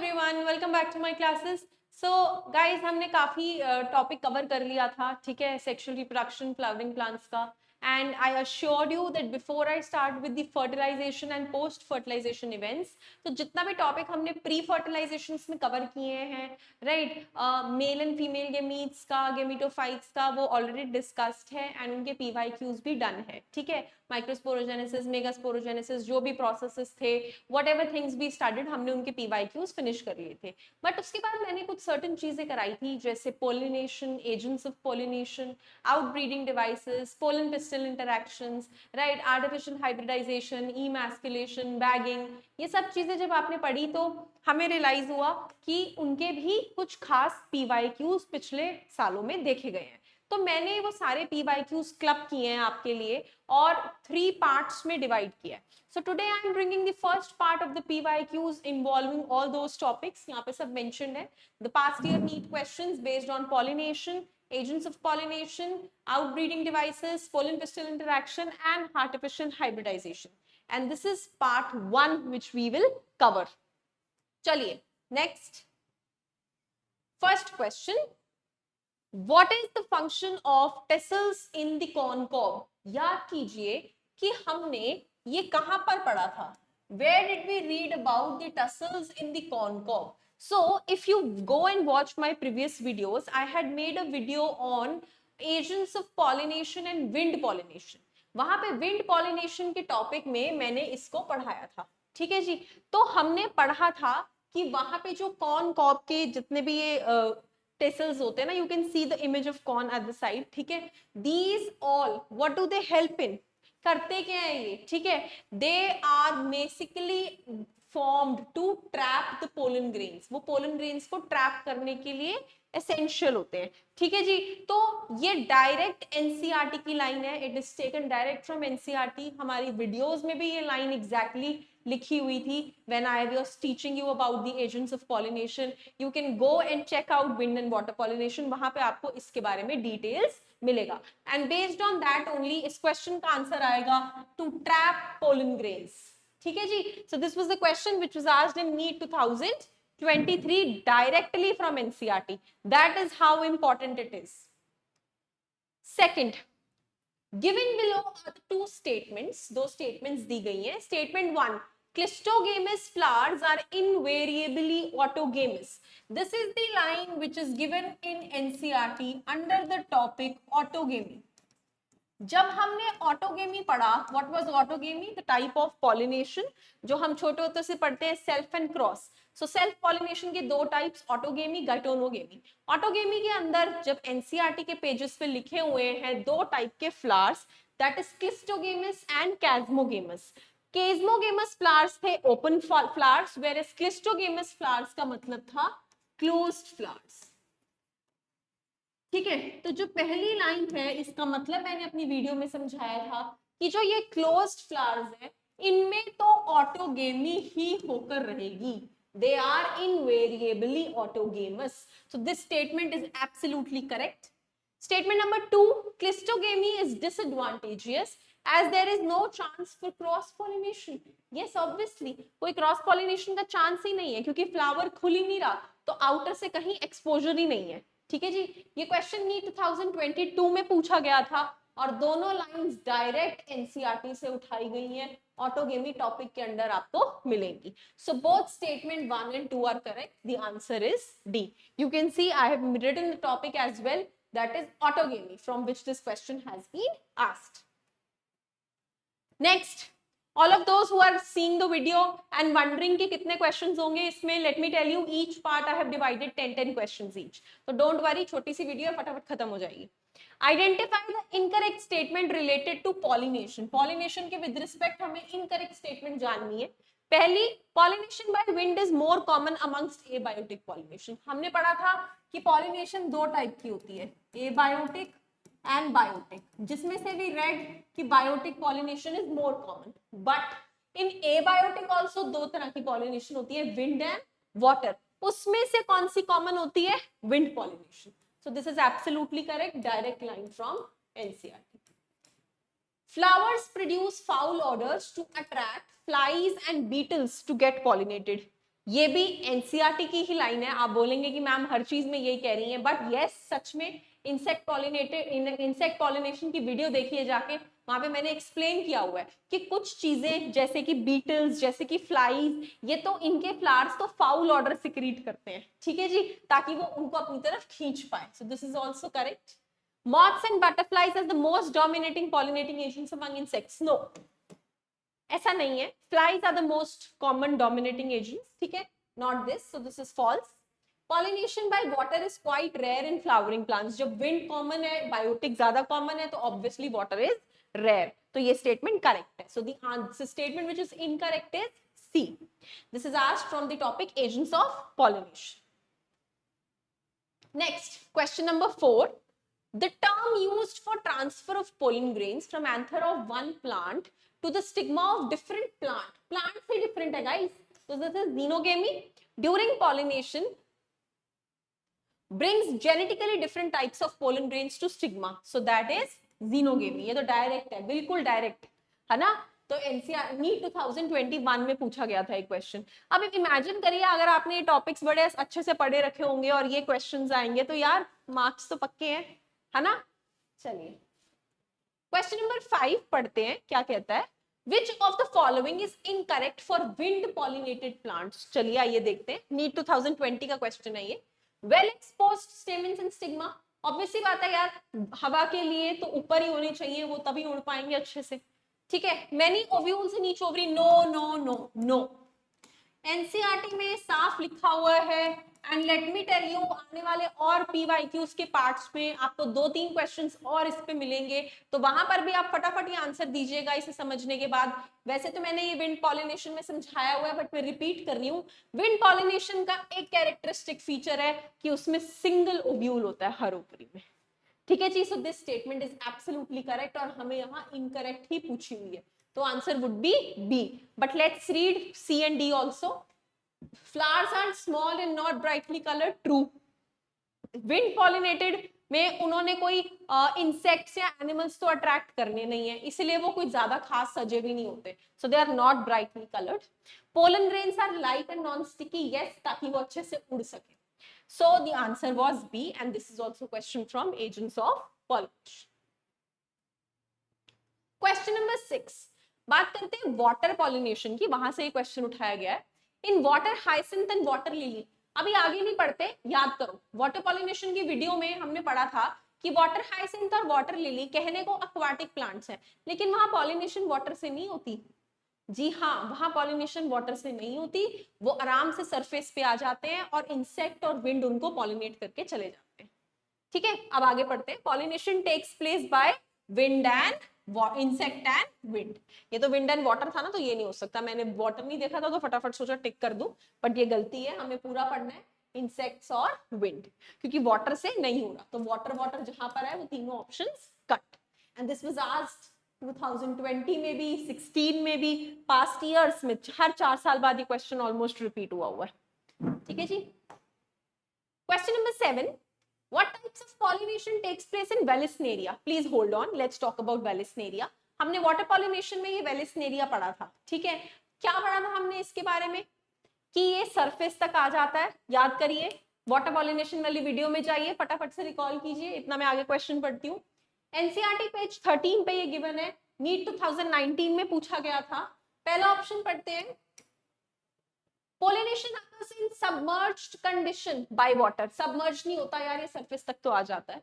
Everyone, welcome back to my classes. So guys, हमने काफी topic cover कर लिया था, ठीक है, सेक्सुअल रिप्रोडक्शन, फ्लावरिंग प्लांट्स का। And I assured you that before I start with the fertilization and post fertilization events, तो जितना भी टॉपिक हमने प्री फर्टिलाइजेशन में कवर किए हैं, right, male and female gametes का, गेमिटोफाइट्स का, वो ऑलरेडी डिस्कस्ड है एंड उनके पीवाईक्यूज भी डन है, ठीक है। माइक्रोस्पोरोजेनेसिस, मेगास्पोरोजेनेसिस, जो भी प्रोसेसेस थे, what ever things be started, हमने उनके पीवाईक्यूज फिनिश कर लिए थे। बट उसके बाद मैंने कुछ सर्टेन चीजें कराई थी, जैसे pollination, agents of pollination, outbreeding devices, pollen pistil interactions, right, artificial hybridization, emasculation, bagging. ये सब चीजें जब आपने पढ़ी तो हमें रियलाइज हुआ कि उनके भी कुछ खास पीवाईक्यूज पिछले सालों में देखे गए हैं। तो मैंने वो सारे पीवाईक्यूज क्लब किए हैं आपके लिए और 3 पार्ट्स में डिवाइड किया है। So today I am bringing the first part of the PYQs involving all those topics. यहाँ पे सब mentioned है. The past year NEET questions based on pollination, agents of pollination, outbreeding devices, pollen pistil interaction, and artificial hybridization. And this is part 1 which we will cover. चलिए, next. First question. What is the function of tassels in the corn cob? याद कीजिए कि हमने ये कहां पर पढ़ा था? Where did we read about the tassels in the corn cob? So if you go and watch my previous videos, I had made a video on agents of pollination and wind pollination. वहां पे wind pollination के topic में मैंने इसको पढ़ाया था, ठीक है जी। तो हमने पढ़ा था कि वहां पे जो कॉर्न कॉब के जितने भी ये टेसल्स होते हैं ना, you can see the image of corn at the side, ठीक है। These all what do they help in, करते क्या है ये, ठीक है। They are basically formed to trap the pollen grains, वो पोलन ग्रेन्स को ट्रैप करने के लिए एसेंशियल होते हैं, ठीक है जी। तो ये डायरेक्ट एनसीईआरटी की लाइन है, it is taken direct from NCERT. हमारी वीडियोस में भी ये लाइन एग्जैक्टली लिखी हुई थी when I was teaching you about the agents of pollination. You can go and check out wind and water pollination, वहां पे आपको इसके बारे में डिटेल्स मिलेगा। And based on that only इस क्वेश्चन का आंसर आएगा टू ट्रैप पोलन ग्रेन्स, ठीक है जी। So this was the question which was asked in NEET 2023 directly from NCERT. That is how important it is. Second, given below are the two statements, दो statements दी गई हैं। Statement 1, Clistogamous flowers are invariably autogamous. This is the line which is given in NCERT under the topic autogamy. जब हमने autogamy पढ़ा, what was autogamy? The type of pollination जो हम छोटे होते से पढ़ते हैं, self and cross. So self pollination के दो टाइप्स, ऑटोगेमी, गाइटोनोगेमी। ऑटोगेमी के अंदर जब एनसीईआरटी के पेजेस पे लिखे हुए हैं दो टाइप के flowers, that is cleistogamous and chasmogamous. Chasmogamous flowers थे open flowers, whereas cleistogamous flowers का मतलब था क्लोज्ड फ्लावर्स, ठीक है। तो जो पहली लाइन है इसका मतलब मैंने अपनी वीडियो में समझाया था कि जो ये क्लोज्ड फ्लावर्स है इनमें तो ऑटोगेमी ही होकर रहेगी, they are invariably autogamous. So this statement is absolutely correct. Statement number 2, cleistogamy is disadvantageous as there is no chance for cross pollination. Yes, obviously कोई क्रॉस पॉलिनेशन का चांस ही नहीं है क्योंकि फ्लावर खुल ही नहीं रहा, तो आउटर से कहीं एक्सपोजर ही नहीं है, ठीक है जी। ये क्वेश्चन नीट 2022 में पूछा गया था और दोनों लाइंस डायरेक्ट एनसीईआरटी से उठाई गई हैं, ऑटोगेमी टॉपिक के अंदर आपको मिलेंगी। So both statement 1 and 2 are correct, the answer is D. You can see I have written the topic as well, that is autogamy, from which this question has been asked. Next, all of those who are seeing the video and wondering कि कितने questions होंगे इसमें, let me tell you, each part I have divided 10 questions each. So don't worry, छोटी सी video फटाफट खत्म हो जाएगी। Identify the incorrect statement related to pollination. Pollination के with respect हमें incorrect statement जाननी है। पहली, pollination by wind is more common amongst abiotic pollination. हमने पढ़ा था कि pollination दो टाइप की होती है, abiotic एंड बायोटिक, जिसमें से भी रेड कि biotic pollination is more common, but in abiotic also दो तरह की पॉलिनेशन होती है, विंड एंड वाटर। उसमें से कौन सी कॉमन होती है? Wind pollination. So this is absolutely correct, direct line from NCERT. Flowers produce foul odors to attract flies and beetles to get pollinated. ये भी एनसीईआरटी की ही लाइन है। आप बोलेंगे कि मैम हर चीज में यही कह रही हैं, बट यस सच में इंसेक्ट पॉलिनेशन की वीडियो देखिए जाके, वहां पे मैंने एक्सप्लेन किया हुआ है कि कुछ चीजें जैसे कि बीटल्स, जैसे कि फ्लाइज, ये तो इनके फ्लावर्स तो फाउल ऑर्डर सिक्रीट करते हैं, ठीक है जी, ताकि वो उनको अपनी तरफ खींच पाए। So this is also correct. Moths and butterflies as the most dominating pollinating agents among insects. No, ऐसा नहीं है। Flies are the most common dominating agents, ठीक है, not this. So this is false. Pollination by water is quite rare in flowering plants. जब wind common है, biotic ज्यादा common है, तो obviously water is rare. तो ये statement correct है. So the answer statement which is incorrect is C. This is asked from the topic agents of pollination. Next, question number 4. The term used for transfer of pollen grains from anther of one plant to the stigma of different plant से different है guys, so this is xenogamy. During pollination brings genetically different types of pollen grains to stigma, so that is xenogamy. ये तो direct है, बिल्कुल direct है ना। तो NCR NEET 2021 में पूछा गया था एक क्वेश्चन। अब इमेजिन करिए अगर आपने ये टॉपिक्स बड़े अच्छे से पढ़े रखे होंगे और ये क्वेश्चंस आएंगे, तो यार मार्क्स तो पक्के हैं, है ना। चलिए क्वेश्चन नंबर 5 पढ़ते हैं, क्या कहता है। Which of the following is incorrect for wind pollinated plants? चलिए आइए देखते हैं, नीट 2020 का क्वेश्चन है ये। Well exposed stamens and stigma, obvious सी बात है यार, हवा के लिए तो ऊपर ही होने चाहिए, वो तभी उड़ पाएंगे अच्छे से, ठीक है। Many ovules in each ovary, no no no no। NCERT में साफ लिखा हुआ है। And let me tell you, आने वाले और पीवाईक्यूज के पार्ट्स में आपको 2-3 क्वेश्चंस और इस पे मिलेंगे, तो वहां पर भी आप फटाफट ये आंसर दीजिएगा इसे समझने के बाद। वैसे तो मैंने ये विंड पॉलिनेशन में समझाया हुआ है, बट मैं रिपीट कर रही हूँ। विंड पॉलिनेशन का एक कैरेक्टरिस्टिक फीचर है कि उसमें सिंगल ओव्यूल होता है हर ओवरी में, ठीक है जी। So this statement is absolutely correct, और हमें यहाँ इनकरेक्ट ही पूछी हुई है, तो answer would be B. But let's read C and D also. Flowers are small and not brightly coloured, true. Wind pollinated में उन्होंने कोई इंसेक्ट्स या एनिमल्स तो अट्रैक्ट करने नहीं है, इसलिए वो कोई ज्यादा खास सजे भी नहीं होते, so they are not brightly coloured. Pollen grains are light and non sticky, yes, ताकि वो अच्छे से उड़ सके। So the answer was B, and this is also a question from agents of pollination. Question number 6, बात करते हैं water pollination की, वहां से ये क्वेश्चन उठाया गया है। In water hyacinth and water lily, अभी आगे नहीं पढ़ते, याद करो। वाटर पॉलिनेशन की वीडियो में हमने पढ़ा था कि वाटर हाइसिंथ और वाटर लिली कहने को एक्वाटिक प्लांट्स हैं, लेकिन वहां पॉलिनेशन वाटर से नहीं होती। जी हाँ, वहां पॉलिनेशन वाटर से नहीं होती, वो आराम से सरफेस पे आ जाते हैं और इंसेक्ट और विंड उनको पॉलिनेट करके चले जाते हैं, ठीक है। अब आगे पढ़ते हैं। Pollination takes place by wind and insect and wind. ये तो विंड एंड वाटर था ना, तो ये नहीं हो सकता, मैंने वाटर नहीं देखा था तो फटाफट सोचा टिक कर दूं, बट ये गलती है, हमें पूरा पढ़ना है इंसेक्ट्स और विंड, क्योंकि वाटर से नहीं हो रहा, तो वाटर वाटर जहां पर है वो तीनों options cut. And this was asked 2020 में भी, 16 में भी, पास्ट ईयर्स में हर 4 साल बाद ये क्वेश्चन ऑलमोस्ट रिपीट हुआ है, ठीक है जी। Question number 7, what types of pollination takes place in Vallisneria? Please hold on, let's talk about Vallisneria. हमने वाटर पॉलिनेशन में ये वेलिस्नेरिया पढ़ा था, ठीक है। क्या पढ़ा था हमने इसके बारे में कि ये सरफेस तक आ जाता है, याद करिए। वाटर पॉलिनेशन वाली वीडियो में जाइए, फटाफट से रिकॉल कीजिए, इतना मैं आगे क्वेश्चन पढ़ती हूँ। एनसीईआरटी पेज 13 पे ये गिवन है, नीट 2019 में पूछा गया था। पहला ऑप्शन पढ़ते हैं, pollination occurs in submerged condition by water। submerged नहीं होता यार, ये सरफेस तक तो आ जाता है।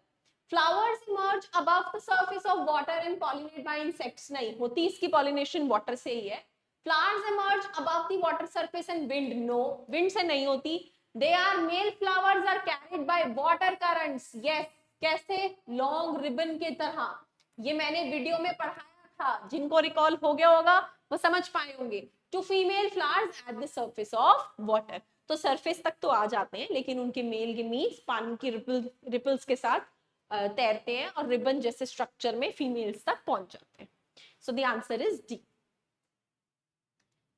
flowers emerge above the surface of water and pollinate by insects, नहीं होती, इसकी pollination water से ही है। flowers emerge above the water surface and wind, no, wind से नहीं होती। they are male flowers are carried by water currents, yes, कैसे, long ribbon के तरह। ये मैंने वीडियो में पढ़ाया था, जिनको रिकॉल हो गया होगा वो समझ पाए होंगे। To female flowers at the surface of water, तो सरफेस तक तो आ जाते हैं, लेकिन उनके मेल के मीन्स पानी की रिपल्स के साथ तैरते हैं और रिबन जैसे स्ट्रक्चर में फीमेल्स तक पहुंच जाते हैं। So the answer is D.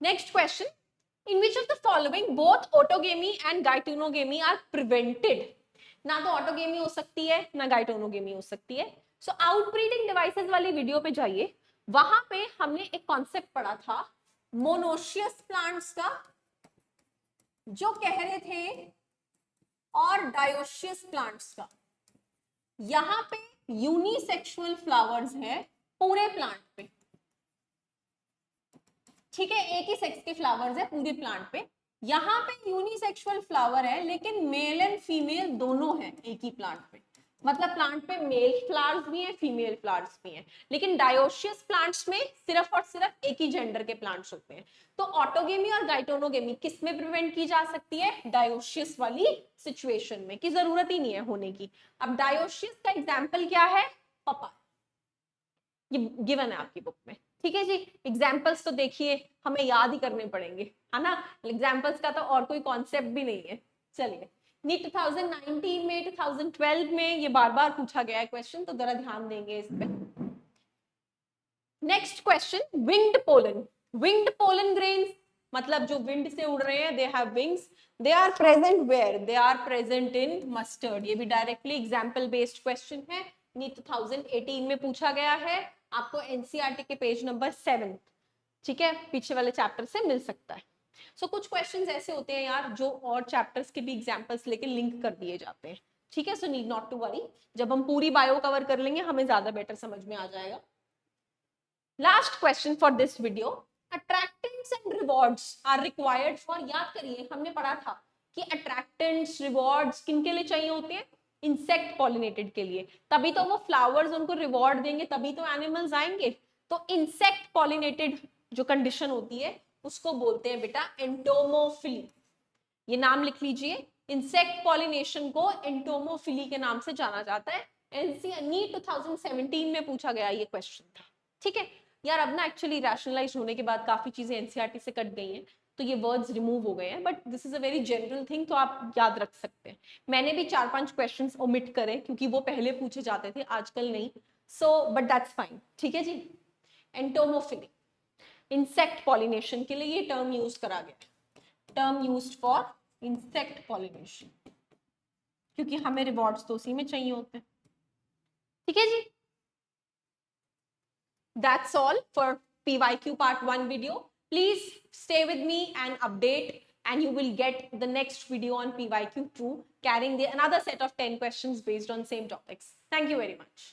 Next question, in which of the following both autogamy and geitonogamy are prevented? ना तो ऑटोगेमी हो सकती है ना गाइटिनोगेमी हो सकती है। सो आउटब्रीडिंग डिवाइसेस वाली वीडियो पे जाइए, वहां पे हमने एक कॉन्सेप्ट पढ़ा था मोनोशियस प्लांट्स का जो कह रहे थे और डायोशियस प्लांट्स का, यहां पे यूनिसेक्सुअल फ्लावर्स है पूरे प्लांट पे, ठीक है, एक ही सेक्स के फ्लावर्स है पूरे प्लांट पे। यहाँ पे यूनिसेक्सुअल फ्लावर है लेकिन मेल एंड फीमेल दोनों है एक ही प्लांट पे, मतलब प्लांट पे मेल फ्लावर्स भी हैं फीमेल फ्लावर्स भी हैं, लेकिन डायोशियस प्लांट्स में सिर्फ और सिर्फ एक ही जेंडर के प्लांट्स होते हैं। तो ऑटोगेमी और गाइटोनोगेमी किस में प्रिवेंट की जा सकती है? डायोशियस वाली सिचुएशन में, की जरूरत ही नहीं है होने की। अब डायोशियस का एग्जाम्पल क्या है? पपा, ये गिवन है आपकी बुक में, ठीक है जी। एग्जाम्पल्स तो देखिए हमें याद ही करने पड़ेंगे, है ना, एग्जाम्पल्स का तो और कोई कॉन्सेप्ट भी नहीं है। चलिए, नीट 2019 में 2012 में ये बार बार पूछा गया है क्वेश्चन, तो जरा ध्यान देंगे इस पे। Next question, winged pollen. Winged pollen grains मतलब जो विंड से उड़ रहे हैं, they have wings, they are present where? They are present in mustard. ये भी डायरेक्टली एग्जाम्पल बेस्ड क्वेश्चन है, नीट 2018 में पूछा गया है, आपको एनसीईआरटी के पेज नंबर 7, ठीक है, पीछे वाले चैप्टर से मिल सकता है। सो कुछ क्वेश्चंस ऐसे होते हैं यार जो और चैप्टर्स के भी एग्जांपल्स लेके लिंक कर दिए जाते हैं, ठीक है। So need not to worry, जब हम पूरी बायो कवर कर लेंगे हमें ज्यादा बेटर समझ में आ जाएगा। Last question for this video, attractants and rewards are required for, याद करिए हमने पढ़ा था कि अट्रैक्टेंट्स रिवॉर्ड्स किनके लिए चाहिए होते हैं? इंसेक्ट पॉलिनेटेड के लिए, तभी तो वो फ्लावर्स उनको रिवॉर्ड देंगे, तभी तो एनिमल्स आएंगे। तो इंसेक्ट पॉलिनेटेड जो कंडीशन होती है उसको बोलते हैं बेटा एंटोमोफिली। ये नाम लिख लीजिए, इंसेक्ट पॉलिनेशन को एंटोमोफिली के नाम से जाना जाता है। एनसीईआरटी नीट 2017 में पूछा गया ये क्वेश्चन था, ठीक है यार। अब ना एक्चुअली रैशनलाइज होने के बाद काफी चीजें एनसीईआरटी से कट गई हैं, तो ये वर्ड्स रिमूव हो गए हैं, but this is a very general thing, तो आप याद रख सकते हैं। मैंने भी 4-5 क्वेश्चंस ओमिट करे क्योंकि वो पहले पूछे जाते थे, आजकल नहीं, सो बट दैट्स फाइन, ठीक है जी। एंटोमोफिली, इंसेक्ट पॉलिनेशन के लिए ये टर्म यूज करा गया, term used for insect pollination, क्योंकि हमें रिवॉर्ड्स तो उसी में चाहिए होते हैं, ठीक है जी। That's all for PYQ part 1 video. Please stay with me and update, and you will get the next video on PYQ 2 carrying another set of 10 questions based on same topics. Thank you very much.